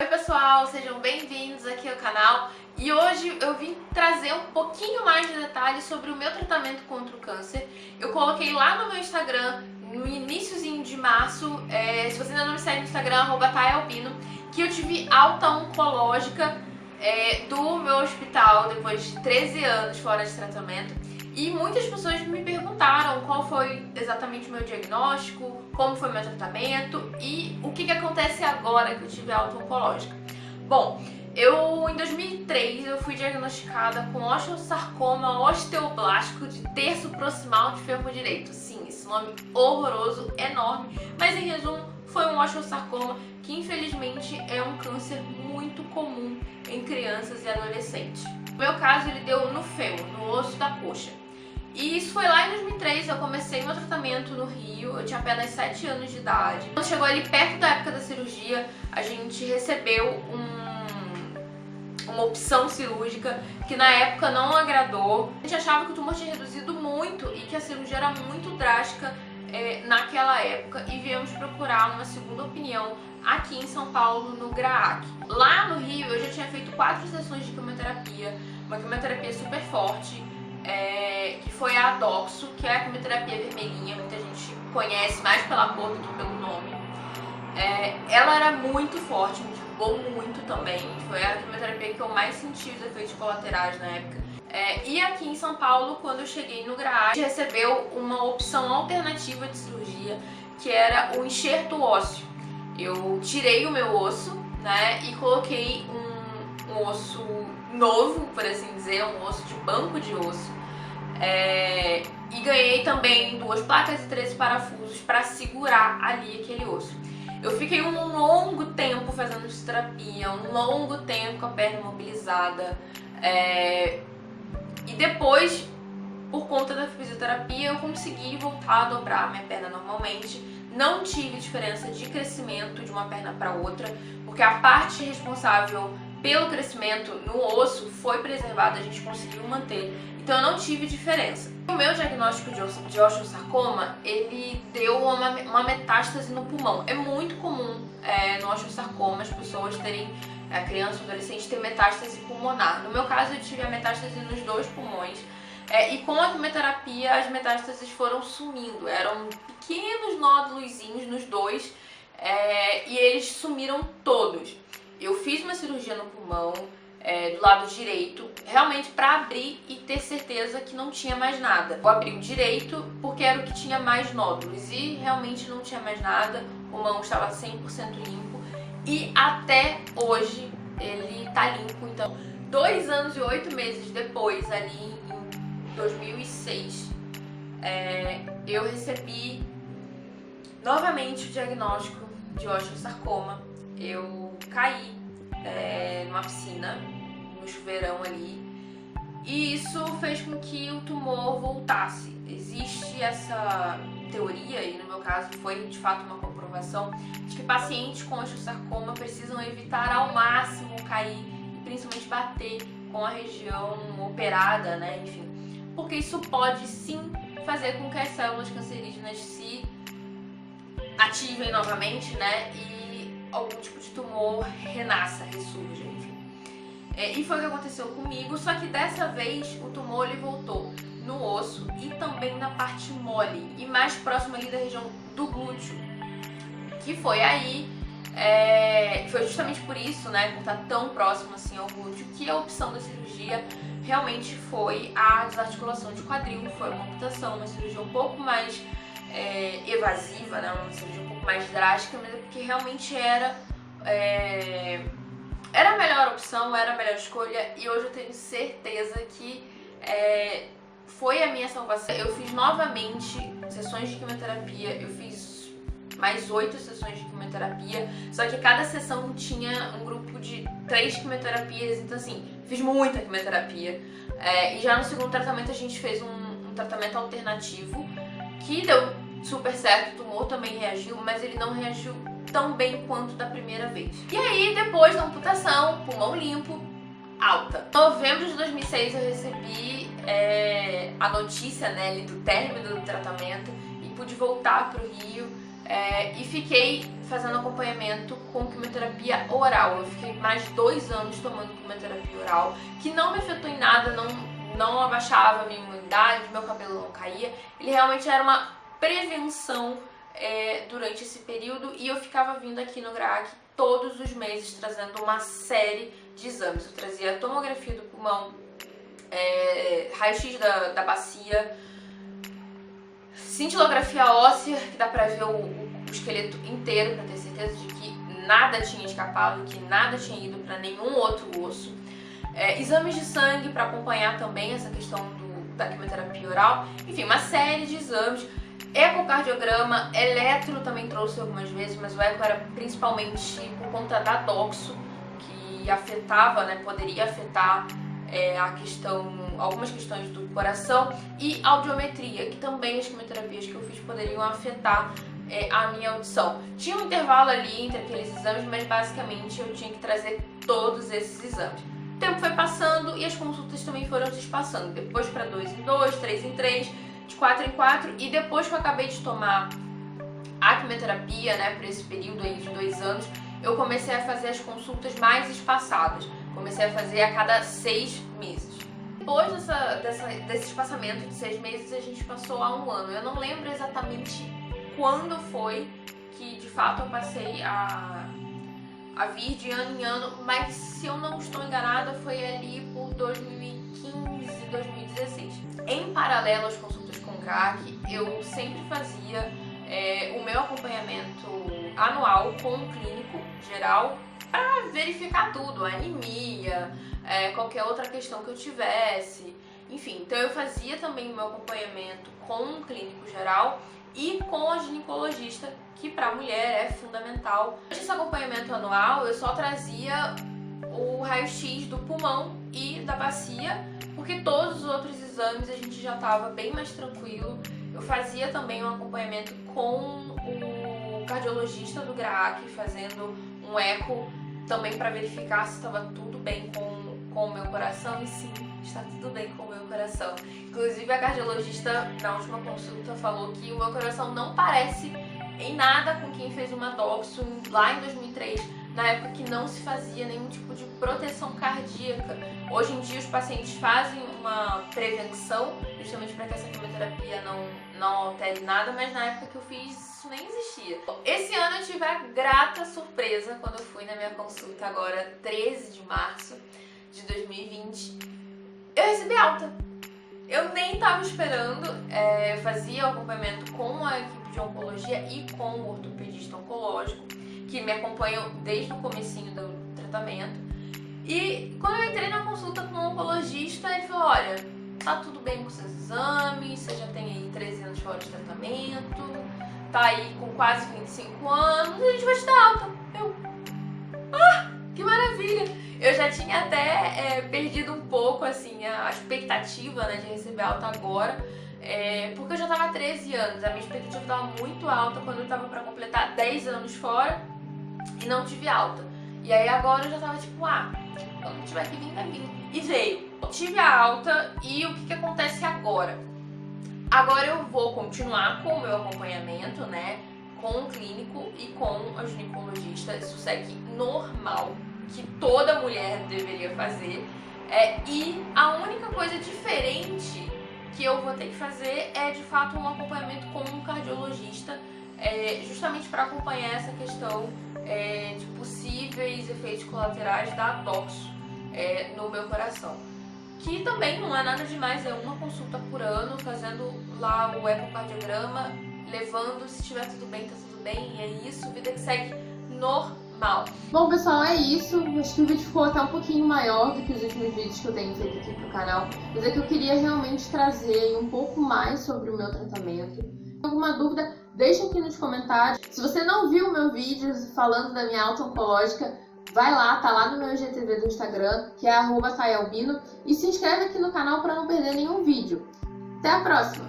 Oi pessoal, sejam bem-vindos aqui ao canal e hoje eu vim trazer um pouquinho mais de detalhes sobre o meu tratamento contra o câncer. Eu coloquei lá no meu Instagram, no iniciozinho de março, se você ainda não me segue no Instagram, @tayalpino, que eu tive alta oncológica do meu hospital depois de 13 anos fora de tratamento. E muitas pessoas me perguntaram qual foi exatamente o meu diagnóstico, como foi o meu tratamento e o que acontece agora que eu tive alta oncológica. Bom, em 2003 eu fui diagnosticada com osteosarcoma osteoblástico de terço proximal de fêmur direito. Sim, esse nome horroroso, enorme, mas em resumo foi um osteosarcoma que infelizmente é um câncer muito comum em crianças e adolescentes. No meu caso ele deu no fêmur, no osso da coxa. E isso foi lá em 2003, eu comecei meu tratamento no Rio, eu tinha apenas 7 anos de idade. Quando chegou ali perto da época da cirurgia, a gente recebeu uma opção cirúrgica que na época não agradou. A gente achava que o tumor tinha reduzido muito e que a cirurgia era muito drástica naquela época e viemos procurar uma segunda opinião aqui em São Paulo, no GRAAC. Lá no Rio eu já tinha feito 4 sessões de quimioterapia, uma quimioterapia super forte, que foi a Adoxo, que é a quimioterapia vermelhinha, muita gente conhece mais pela cor do que pelo nome. Ela era muito forte, me derrubou muito também, foi a quimioterapia que eu mais senti os efeitos colaterais na época. E aqui em São Paulo, quando eu cheguei no GRAAC, a gente recebeu uma opção alternativa de cirurgia, que era o enxerto ósseo. Eu tirei o meu osso, né, e coloquei um osso novo, por assim dizer, um osso de banco de osso. E ganhei também 2 placas e 13 parafusos para segurar ali aquele osso. Eu fiquei um longo tempo fazendo fisioterapia, um longo tempo com a perna imobilizada. E depois, por conta da fisioterapia, eu consegui voltar a dobrar minha perna normalmente. Não tive diferença de crescimento de uma perna para outra, porque a parte responsável pelo crescimento no osso foi preservada, a gente conseguiu manter. Então eu não tive diferença. O meu diagnóstico de osteosarcoma, ele deu uma metástase no pulmão. É muito comum no osteosarcoma as pessoas terem, a criança ou adolescente ter metástase pulmonar. No meu caso eu tive a metástase nos 2 pulmões. E com a quimioterapia as metástases foram sumindo, eram pequenos nódulozinhos nos 2 e eles sumiram todos. Eu fiz uma cirurgia no pulmão, do lado direito, realmente para abrir e ter certeza que não tinha mais nada. Eu abri o direito porque era o que tinha mais nódulos e realmente não tinha mais nada, o pulmão estava 100% limpo e até hoje ele tá limpo. Então, 2 anos e 8 meses depois, ali em 2006, eu recebi novamente o diagnóstico de osteosarcoma. Eu caí numa piscina, no chuveirão ali, e isso fez com que o tumor voltasse. Existe essa teoria, e no meu caso foi de fato uma comprovação, de que pacientes com osteosarcoma precisam evitar ao máximo cair e principalmente bater com a região operada, né? Enfim, porque isso pode sim fazer com que as células cancerígenas se ativem novamente, né? E algum tipo de tumor renasça, ressurja, enfim. E foi o que aconteceu comigo, só que dessa vez o tumor ele voltou no osso e também na parte mole e mais próximo ali da região do glúteo, que foi aí, foi justamente por isso, né, por estar tão próximo assim ao glúteo, que a opção da cirurgia realmente foi a desarticulação de quadril. Foi uma amputação, uma cirurgia um pouco mais evasiva, né, uma cirurgia um pouco mais drástica, mas é porque realmente era a melhor opção, era a melhor escolha, e hoje eu tenho certeza que foi a minha salvação. Eu fiz novamente sessões de quimioterapia, eu fiz mais 8 sessões de quimioterapia, só que cada sessão tinha um grupo de 3 quimioterapias, então assim, fiz muita quimioterapia. E já no segundo tratamento a gente fez um tratamento alternativo, que deu super certo, o tumor também reagiu, mas ele não reagiu tão bem quanto da primeira vez. E aí, depois da amputação, pulmão limpo, alta. Em novembro de 2006 eu recebi a notícia, né, do término do tratamento e pude voltar pro Rio e fiquei fazendo acompanhamento com quimioterapia oral. Eu fiquei mais de 2 anos tomando quimioterapia oral, que não me afetou em nada, não abaixava a minha imunidade, meu cabelo não caía. Ele realmente era uma prevenção durante esse período, e eu ficava vindo aqui no GRAAC todos os meses trazendo uma série de exames. Eu trazia tomografia do pulmão, raio-x da bacia, cintilografia óssea, que dá pra ver o esqueleto inteiro, pra ter certeza de que nada tinha escapado, que nada tinha ido para nenhum outro osso. Exames de sangue para acompanhar também essa questão da quimioterapia oral. Enfim, uma série de exames. Ecocardiograma, eletro também trouxe algumas vezes, mas o eco era principalmente por conta da doxo, que afetava, poderia afetar algumas questões do coração, e audiometria, que também as quimioterapias que eu fiz poderiam afetar a minha audição. Tinha um intervalo ali entre aqueles exames, mas basicamente eu tinha que trazer todos esses exames. O tempo foi passando e as consultas também foram se espaçando, depois para 2 em 2, 3 em 3, de 4 em 4, e depois que eu acabei de tomar a quimioterapia, por esse período aí de 2 anos, eu comecei a fazer as consultas mais espaçadas. Comecei a fazer a cada 6 meses. Depois desse espaçamento de 6 meses, a gente passou a 1 ano. Eu não lembro exatamente quando foi que de fato eu passei a vir de ano em ano, mas se eu não estou enganada, foi ali por 2015, 2016. Em paralelo às consultas com o GRAAC, eu sempre fazia o meu acompanhamento anual com um clínico geral para verificar tudo, anemia, qualquer outra questão que eu tivesse, enfim. Então eu fazia também o meu acompanhamento com um clínico geral e com a ginecologista, que para a mulher é fundamental. Esse acompanhamento anual eu só trazia o raio-x do pulmão e da bacia, porque todos os outros exames a gente já estava bem mais tranquilo. Eu fazia também um acompanhamento com o cardiologista do GRAAC, fazendo um eco também para verificar se estava tudo bem com o meu coração, e sim, está tudo bem com o meu coração. Inclusive a cardiologista na última consulta falou que o meu coração não parece em nada com quem fez uma doxo lá em 2003, na época que não se fazia nenhum tipo de proteção cardíaca. Hoje em dia os pacientes fazem uma prevenção justamente para que essa quimioterapia não altere nada, mas na época que eu fiz isso nem existia. Esse ano eu tive a grata surpresa quando eu fui na minha consulta agora, 13 de março de 2020, eu recebi alta. Eu nem estava esperando, eu fazia o acompanhamento com a equipe de oncologia e com o ortopedista oncológico, que me acompanham desde o comecinho do tratamento. E quando eu entrei na consulta com o oncologista, ele falou: olha, tá tudo bem com seus exames, você já tem aí 13 anos fora de tratamento, tá aí com quase 25 anos, a gente vai te dar alta. Que maravilha! Eu já tinha até perdido um pouco assim a expectativa de receber alta agora, porque eu já tava há 13 anos, a minha expectativa estava muito alta quando eu tava para completar 10 anos fora e não tive alta. E aí agora eu já tava tipo, quando tiver que vir, vai vir. E veio. Eu tive a alta, e o que acontece agora? Agora eu vou continuar com o meu acompanhamento, com o clínico e com a ginecologista. Isso segue normal, que toda mulher deveria fazer. E a única coisa diferente que eu vou ter que fazer é de fato um acompanhamento com um cardiologista, justamente para acompanhar essa questão de possíveis efeitos colaterais da doxo no meu coração. Que também não é nada demais, é uma consulta por ano, fazendo lá o ecocardiograma, levando, se estiver tudo bem, tá tudo bem, e é isso, vida que segue normal. Bom, pessoal, é isso. Acho que o vídeo ficou até um pouquinho maior do que os últimos vídeos que eu tenho feito aqui pro canal, mas é que eu queria realmente trazer um pouco mais sobre o meu tratamento. Se alguma dúvida, deixa aqui nos comentários. Se você não viu o meu vídeo falando da minha alta oncológica, vai lá, tá lá no meu IGTV do Instagram, que é @tayalbino, e se inscreve aqui no canal para não perder nenhum vídeo. Até a próxima!